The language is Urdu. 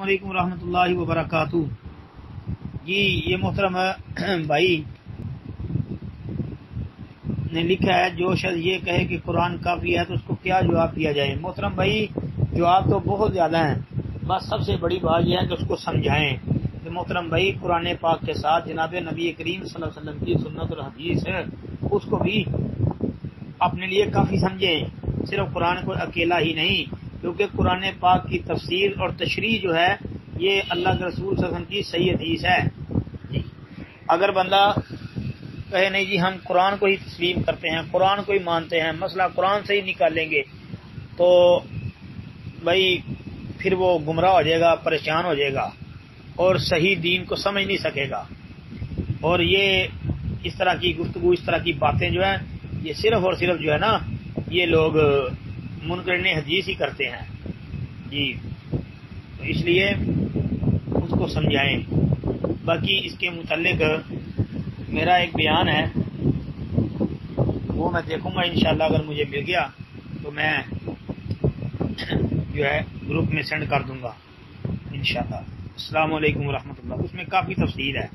علیکم ورحمۃ اللہ وبرکاتہ۔ جی یہ محترم بھائی نے لکھا ہے، جو شخص یہ کہے کہ قرآن کافی ہے تو اس کو کیا جواب دیا جائے؟ محترم بھائی جواب تو بہت زیادہ ہیں، بس سب سے بڑی بات یہ ہے کہ اس کو سمجھائیں کہ محترم بھائی قرآن پاک کے ساتھ جناب نبی کریم صلی اللہ علیہ وسلم کی سنت اور حدیث ہے، اس کو بھی اپنے لیے کافی سمجھیں، صرف قرآن کو اکیلا ہی نہیں، کیونکہ قرآن پاک کی تفسیر اور تشریح جو ہے یہ اللہ کے رسول صلی اللہ علیہ وسلم کی صحیح حدیث ہے۔ جی اگر بندہ کہے نہیں جی ہم قرآن کو ہی تسلیم کرتے ہیں، قرآن کو ہی مانتے ہیں، مسئلہ قرآن سے ہی نکالیں گے، تو بھائی پھر وہ گمراہ ہو جائے گا، پریشان ہو جائے گا اور صحیح دین کو سمجھ نہیں سکے گا۔ اور یہ اس طرح کی گفتگو، اس طرح کی باتیں جو ہیں یہ صرف اور صرف جو ہے نا یہ لوگ منکرین حدیث ہی کرتے ہیں۔ جی تو اس لیے اس کو سمجھائیں۔ باقی اس کے متعلق میرا ایک بیان ہے، وہ میں دیکھوں گا انشاءاللہ، اگر مجھے مل گیا تو میں جو ہے گروپ میں سینڈ کر دوں گا انشاءاللہ۔ السلام علیکم ورحمۃ اللہ، اس میں کافی تفصیل ہے۔